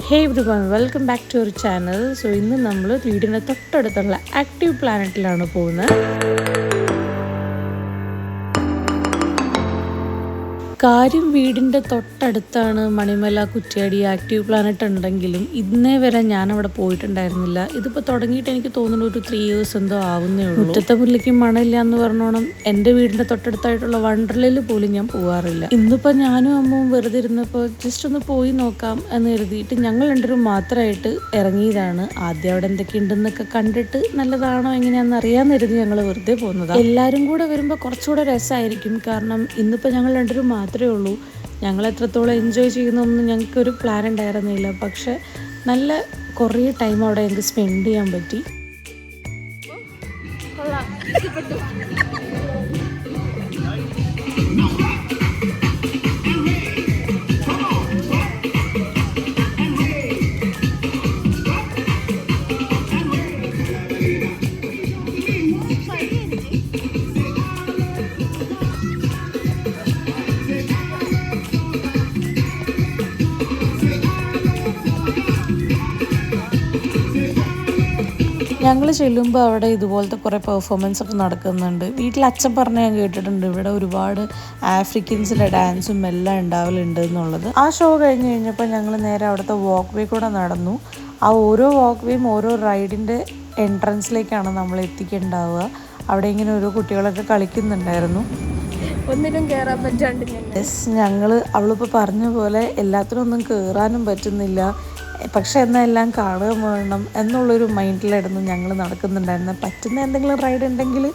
Hey everyone, welcome back to our channel. So ഇന്ന് നമ്മൾ വീടിന്റെ തൊട്ടടുത്തുള്ള ആക്റ്റീവ് പ്ലാനറ്റിലാണ് പോകുന്നത്. കാര്യം വീടിൻ്റെ തൊട്ടടുത്താണ് മണിമല കുറ്റ്യാടി ആക്റ്റീവ് പ്ലാനറ്റ് ഉണ്ടെങ്കിലും ഇന്നേ വരെ ഞാൻ അവിടെ പോയിട്ടുണ്ടായിരുന്നില്ല. ഇതിപ്പോൾ തുടങ്ങിയിട്ട് എനിക്ക് തോന്നുന്നു ഒരു 3 years എന്തോ ആവുന്നേ ഉള്ളൂ. മുറ്റത്തെ മുല്ലയ്ക്ക് മണമില്ല എന്ന് പറഞ്ഞോണം എൻ്റെ വീടിൻ്റെ തൊട്ടടുത്തായിട്ടുള്ള വണ്ടർലയിൽ പോലും ഞാൻ പോകാറില്ല. ഇന്നിപ്പോൾ ഞാനും അമ്മവും വെറുതെ ഇരുന്നപ്പോൾ ജസ്റ്റ് ഒന്ന് പോയി നോക്കാം എന്ന് കരുതിയിട്ട് ഞങ്ങൾ രണ്ടുപേരും മാത്രമായിട്ട് ഇറങ്ങിയതാണ്. ആദ്യം അവിടെ എന്തൊക്കെയുണ്ടെന്നൊക്കെ കണ്ടിട്ട് നല്ലതാണോ എങ്ങനെയാണെന്ന് അറിയാമെന്ന് കരുതി ഞങ്ങൾ വെറുതെ പോകുന്നതാണ്. എല്ലാവരും കൂടെ വരുമ്പോൾ കുറച്ചുകൂടെ രസമായിരിക്കും. കാരണം ഇന്നിപ്പോൾ ഞങ്ങൾ രണ്ടുപേരും മാത്രമേ ഉള്ളൂ. ഞങ്ങൾ എത്രത്തോളം എൻജോയ് ചെയ്യുന്നൊന്നും ഞങ്ങൾക്കൊരു പ്ലാൻ ഉണ്ടായിരുന്നില്ല. പക്ഷെ നല്ല കുറേ ടൈം അവിടെ ഞങ്ങൾക്ക് സ്പെൻഡ് ചെയ്യാൻ പറ്റി. ഞങ്ങൾ ചെല്ലുമ്പോൾ അവിടെ ഇതുപോലത്തെ കുറേ പെർഫോമൻസ് ഒക്കെ നടക്കുന്നുണ്ട്. വീട്ടിൽ അച്ഛൻ പറഞ്ഞ് ഞാൻ കേട്ടിട്ടുണ്ട് ഇവിടെ ഒരുപാട് ആഫ്രിക്കൻസിൻ്റെ ഡാൻസും എല്ലാം ഉണ്ടാവലുണ്ട് എന്നുള്ളത്. ആ ഷോ കഴിഞ്ഞ് കഴിഞ്ഞപ്പോൾ ഞങ്ങൾ നേരെ അവിടുത്തെ വാക്ക് വേ കൂടെ നടന്നു. ആ ഓരോ വാക്ക് വേയും ഓരോ റൈഡിൻ്റെ എൻട്രൻസിലേക്കാണ് നമ്മൾ എത്തിക്കേണ്ടാവുക. അവിടെ ഇങ്ങനെ ഓരോ കുട്ടികളൊക്കെ കളിക്കുന്നുണ്ടായിരുന്നു. ഒന്നിനും കയറാൻ പറ്റാണ്ട് ഞങ്ങൾ അവളിപ്പോൾ പറഞ്ഞ പോലെ എല്ലാത്തിനും ഒന്നും കയറാനും പറ്റുന്നില്ല. പക്ഷെ എന്നാൽ എല്ലാം കാണുക വേണം എന്നുള്ളൊരു മൈൻഡിലായിരുന്നു ഞങ്ങൾ നടക്കുന്നുണ്ടായിരുന്നത്. പറ്റുന്ന എന്തെങ്കിലും റൈഡ് ഉണ്ടെങ്കിൽ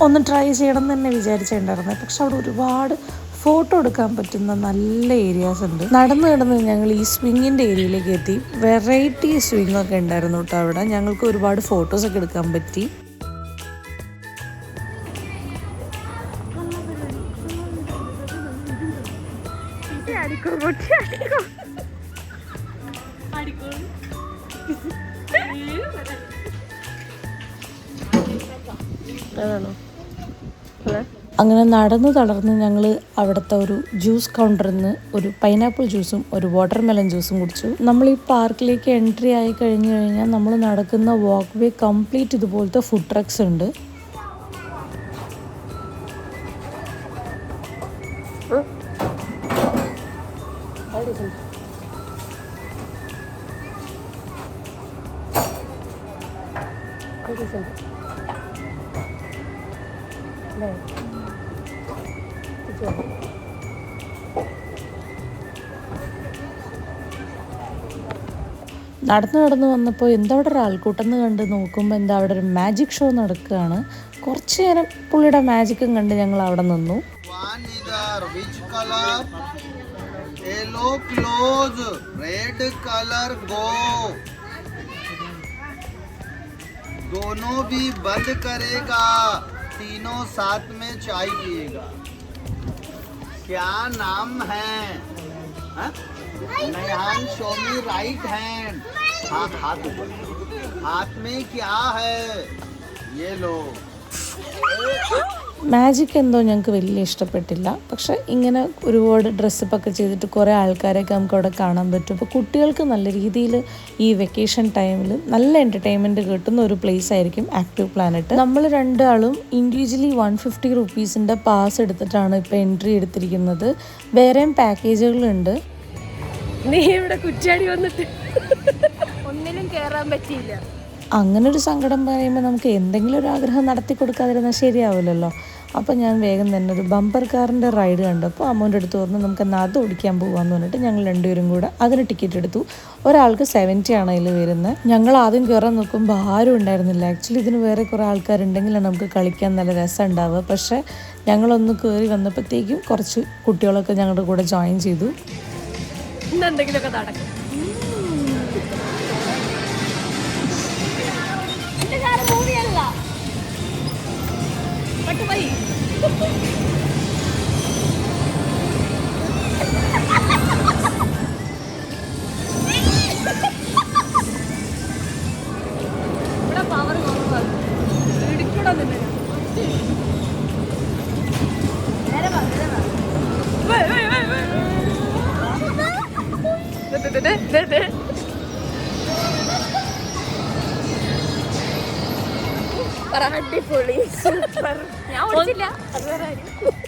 ഒന്ന് ട്രൈ ചെയ്യണം എന്ന് തന്നെ വിചാരിച്ചിട്ടുണ്ടായിരുന്നത്. പക്ഷെ അവിടെ ഒരുപാട് ഫോട്ടോ എടുക്കാൻ പറ്റുന്ന നല്ല ഏരിയാസ് ഉണ്ട്. നടന്ന് ഞങ്ങൾ ഈ സ്വിങ്ങിൻ്റെ ഏരിയയിലേക്ക് എത്തി. വെറൈറ്റി സ്വിങ്ങൊക്കെ ഉണ്ടായിരുന്നു കേട്ടോ അവിടെ. ഞങ്ങൾക്ക് ഒരുപാട് ഫോട്ടോസൊക്കെ എടുക്കാൻ പറ്റി. അങ്ങനെ നടന്നു തളർന്ന് ഞങ്ങൾ അവിടുത്തെ ഒരു ജ്യൂസ് കൗണ്ടറിൽ നിന്ന് ഒരു പൈനാപ്പിൾ ജ്യൂസും ഒരു വാട്ടർമെലൺ ജ്യൂസും കുടിച്ചു. നമ്മൾ ഈ പാർക്കിലേക്ക് എൻട്രി ആയി കഴിഞ്ഞു കഴിഞ്ഞാൽ നമ്മൾ നടക്കുന്ന വാക്ക് വേ കംപ്ലീറ്റ് ഇതുപോലത്തെ ഫുഡ് ട്രക്സ് ഉണ്ട്. നടന്നു വന്നപ്പോൾ എന്താ അവിടെ ഒരു ആൾക്കൂട്ടെന്ന് കണ്ട് നോക്കുമ്പോൾ എന്താ അവിടെ ഒരു മാജിക് ഷോ നടക്കുകയാണ്. കുറച്ച് നേരം പുള്ളിയുടെ മാജിക്കും കണ്ട് ഞങ്ങൾ അവിടെ നിന്നു. दोनों भी बंद करेगा, तीनों साथ में चाय पिएगा. क्या नाम है? नयहान शोमी राइट हैंड. हाथ ऊपर. हाथ में क्या है? ये लो. മാജിക് എന്തോ ഞങ്ങൾക്ക് വലിയ ഇഷ്ടപ്പെട്ടില്ല. പക്ഷെ ഇങ്ങനെ ഒരുപാട് ഡ്രസ്സപ്പൊക്കെ ചെയ്തിട്ട് കുറേ ആൾക്കാരെയൊക്കെ നമുക്ക് അവിടെ കാണാൻ പറ്റും. അപ്പോൾ കുട്ടികൾക്ക് നല്ല രീതിയിൽ ഈ വെക്കേഷൻ ടൈമിൽ നല്ല എൻ്റർടൈൻമെൻറ്റ് കിട്ടുന്ന ഒരു പ്ലേസ് ആയിരിക്കും ആക്റ്റീവ് പ്ലാനറ്റ്. നമ്മൾ രണ്ടാളും ഇൻഡിവിജ്വലി 150 rupees പാസ് എടുത്തിട്ടാണ് ഇപ്പോൾ എൻട്രി എടുത്തിരിക്കുന്നത്. വേറെയും പാക്കേജുകളുണ്ട്. നീ ഇവിടെ കുറ്റ്യാടി വന്നിട്ട് ഒന്നിനും കയറാൻ പറ്റിയില്ല. അങ്ങനെ ഒരു സങ്കടം പറയുമ്പോൾ നമുക്ക് എന്തെങ്കിലും ഒരു ആഗ്രഹം നടത്തി കൊടുക്കാതിരുന്നാൽ ശരിയാവില്ലല്ലോ. അപ്പോൾ ഞാൻ വേഗം തന്നെ ഒരു ബമ്പർ കാറിൻ്റെ റൈഡ് കണ്ടപ്പോൾ അമ്മൂൻ്റെ അടുത്ത് പറഞ്ഞു നമുക്ക് എന്നാൽ അത് ഓടിക്കാൻ പോകാമെന്ന് പറഞ്ഞിട്ട് ഞങ്ങൾ രണ്ടുപേരും കൂടെ അതിന് ടിക്കറ്റ് എടുത്തു. ഒരാൾക്ക് 70 ആണ് അതിൽ വരുന്നത്. ഞങ്ങൾ ആദ്യം കയറാൻ നോക്കുമ്പോൾ ആരും ഉണ്ടായിരുന്നില്ല. ആക്ച്വലി ഇതിന് വേറെ കുറേ ആൾക്കാരുണ്ടെങ്കിലാണ് നമുക്ക് കളിക്കാൻ നല്ല രസം ഉണ്ടാവുക. പക്ഷേ ഞങ്ങളൊന്ന് കയറി വന്നപ്പോഴത്തേക്കും കുറച്ച് കുട്ടികളൊക്കെ ഞങ്ങളുടെ കൂടെ ജോയിൻ ചെയ്തു. എന്തെങ്കിലുമൊക്കെ നടക്കും. മൂവിയല്ല പട്ടുപോയി. ഇവിടെ പവർ കുറവാണ്. ഇടിക്കൂടാ തന്നെ. അടിപൊളി സൂപ്പർ. ഞാൻ ഓടിച്ചില്ല, അത് വേറെ കാര്യം.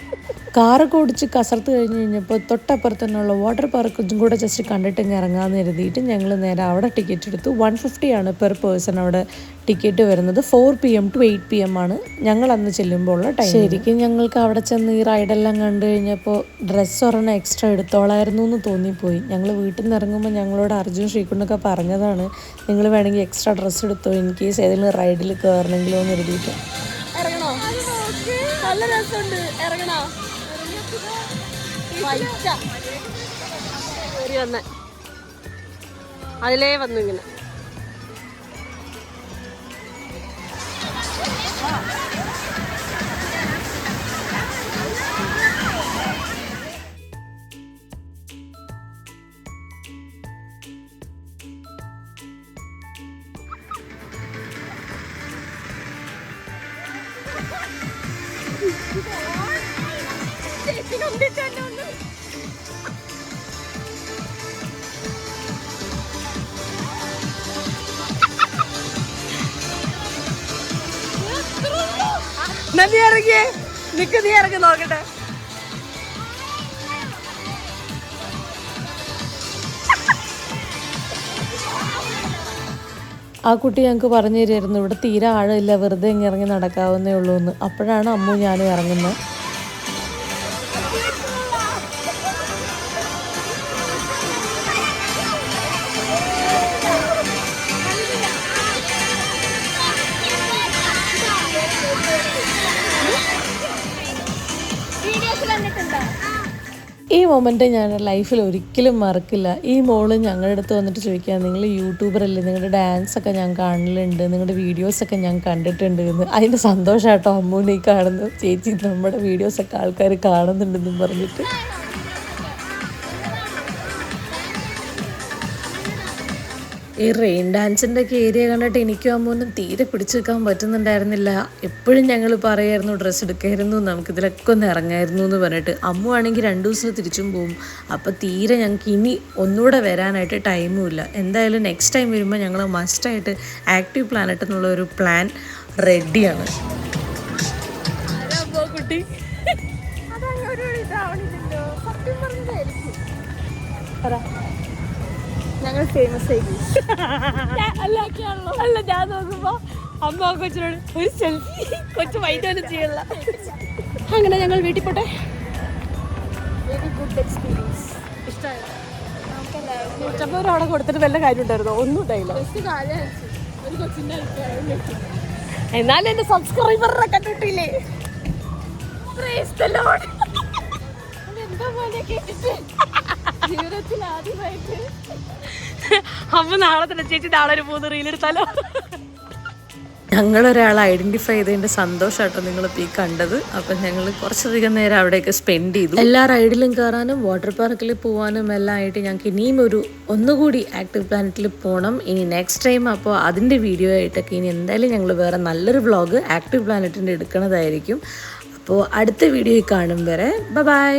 കാറൊക്കെ ഓടിച്ച് കസർത്ത് കഴിഞ്ഞ് കഴിഞ്ഞപ്പോൾ തൊട്ടപ്പുറത്ത് തന്നെയുള്ള വാട്ടർ പാർക്കും കൂടെ ജസ്റ്റ് കണ്ടിട്ട് ഇറങ്ങാമെന്ന് കരുതിയിട്ട് ഞങ്ങൾ നേരെ അവിടെ ടിക്കറ്റ് എടുത്തു. 150 ആണ് പെർ പേഴ്സൺ അവിടെ ടിക്കറ്റ് വരുന്നത്. 4 PM to 8 PM ആണ് ഞങ്ങൾ അന്ന് ചെല്ലുമ്പോൾ ഉള്ള ടൈം. ശരിക്കും ഞങ്ങൾക്ക് അവിടെ ചെന്ന് ഈ റൈഡെല്ലാം കണ്ടു കഴിഞ്ഞപ്പോൾ ഡ്രസ്സ് ഒരെണ്ണം എക്സ്ട്രാ എടുത്തോളായിരുന്നു എന്ന് തോന്നിപ്പോയി. ഞങ്ങൾ വീട്ടിൽ നിന്ന് ഇറങ്ങുമ്പോൾ ഞങ്ങളോട് അർജുൻ ശ്രീകുണ്ടൊക്കെ പറഞ്ഞതാണ്, നിങ്ങൾ വേണമെങ്കിൽ എക്സ്ട്രാ ഡ്രസ്സ് എടുത്തോ ഇൻ കേസ് ഏതെങ്കിലും റൈഡിൽ കയറണമെങ്കിലോ എന്ന് കരുതിയിട്ട്. ഇറങ്ങണോ? നല്ല രസമുണ്ട്. ഇറങ്ങണോ? വന്ന അതിലേ വന്നു ഇങ്ങനെ. നീ ഇറങ്ങിയേ, നിക്ക്, നീ ഇറങ്ങി നോക്കട്ടെ. ആ കുട്ടി ഞങ്ങൾക്ക് പറഞ്ഞു തരുമായിരുന്നു ഇവിടെ തീരെ ആഴമില്ല, വെറുതെ ഇറങ്ങി നടക്കാവുന്നേ ഉള്ളൂ എന്ന്. അപ്പോഴാണ് അമ്മു ഞാനും ഇറങ്ങുന്നത്. ഈ മൊമെൻ്റ് ഞാൻ ലൈഫിൽ ഒരിക്കലും മറക്കില്ല. ഈ മോള് ഞങ്ങളുടെ അടുത്ത് വന്നിട്ട് ചോദിക്കുക, നിങ്ങൾ യൂട്യൂബറല്ലേ, നിങ്ങളുടെ ഡാൻസൊക്കെ ഞാൻ കാണലുണ്ട്, നിങ്ങളുടെ വീഡിയോസൊക്കെ ഞാൻ കണ്ടിട്ടുണ്ട് എന്ന്. അതിൻ്റെ സന്തോഷമായിട്ടോ അമ്മൂനെ ഈ കാണുന്നത്. ചേച്ചി നമ്മുടെ വീഡിയോസൊക്കെ ആൾക്കാർ കാണുന്നുണ്ടെന്നും പറഞ്ഞിട്ട്. ഈ റെയിൻ ഡാൻസിൻ്റെ ഒക്കെ ഏരിയ കണ്ടിട്ട് എനിക്കും അമ്മൂന്നും തീരെ പിടിച്ചു വെക്കാൻ പറ്റുന്നുണ്ടായിരുന്നില്ല. എപ്പോഴും ഞങ്ങൾ പറയായിരുന്നു ഡ്രസ്സ് എടുക്കായിരുന്നു, നമുക്കിതിലൊക്കെ ഒന്ന് ഇറങ്ങായിരുന്നു എന്ന് പറഞ്ഞിട്ട്. അമ്മു ആണെങ്കിൽ 2 ദിവസം തിരിച്ചും പോവും. അപ്പോൾ തീരെ ഞങ്ങൾക്ക് ഇനി ഒന്നുകൂടെ വരാനായിട്ട് ടൈമും ഇല്ല. എന്തായാലും നെക്സ്റ്റ് ടൈം വരുമ്പോൾ ഞങ്ങൾ മസ്റ്റായിട്ട് ആക്റ്റീവ് പ്ലാനറ്റ് എന്നുള്ള ഒരു പ്ലാൻ റെഡിയാണ്. കുട്ടി ഞങ്ങൾ ഫേമസ് ആയി. അല്ല, ഞാൻ നോക്കുമ്പോ അമ്മ കൊച്ചിനോട് ഒരു സെൽഫി, കൊച്ചു വൈകിട്ടൊന്നും ചെയ്യല്ല. അങ്ങനെ ഞങ്ങൾ വീട്ടിൽ പോട്ടെ. Very good experience. ഇഷ്ടമായോ? 150 രൂപ അവിടെ കൊടുത്തിട്ട് വല്ല കാര്യം ഉണ്ടായിരുന്നോ? ഒന്നും ഉണ്ടായില്ല. എന്നാലും എന്റെ സബ്സ്ക്രൈബറിനെ കണ്ടിട്ടില്ലേ? എന്താ പോലെ കേട്ടിട്ട് ജീവിതത്തിൽ ആദ്യമായിട്ട് അമ്മ നാളെ തന്നെ ചേച്ചി നാളെ ഒരു 3 റീലെടുത്താലോ? ഞങ്ങളൊരാളെ ഐഡൻറ്റിഫൈ ചെയ്തതിൻ്റെ സന്തോഷമായിട്ടോ നിങ്ങളിപ്പോൾ ഈ കണ്ടത്. അപ്പം ഞങ്ങൾ കുറച്ചധികം നേരം അവിടെയൊക്കെ സ്പെൻഡ് ചെയ്തു. എല്ലാ റൈഡിലും കയറാനും വാട്ടർ പാർക്കിൽ പോകാനും എല്ലാം ആയിട്ട് ഞങ്ങൾക്ക് ഇനിയും ഒന്നുകൂടി ആക്റ്റീവ് പ്ലാനറ്റിൽ പോകണം ഇനി നെക്സ്റ്റ് ടൈം. അപ്പോൾ അതിൻ്റെ വീഡിയോ ആയിട്ടൊക്കെ ഇനി എന്തായാലും ഞങ്ങൾ വേറെ നല്ലൊരു വ്ളോഗ് ആക്റ്റീവ് പ്ലാനറ്റിൻ്റെ എടുക്കുന്നതായിരിക്കും. അപ്പോൾ അടുത്ത വീഡിയോയിൽ കാണും വരെ ബൈ.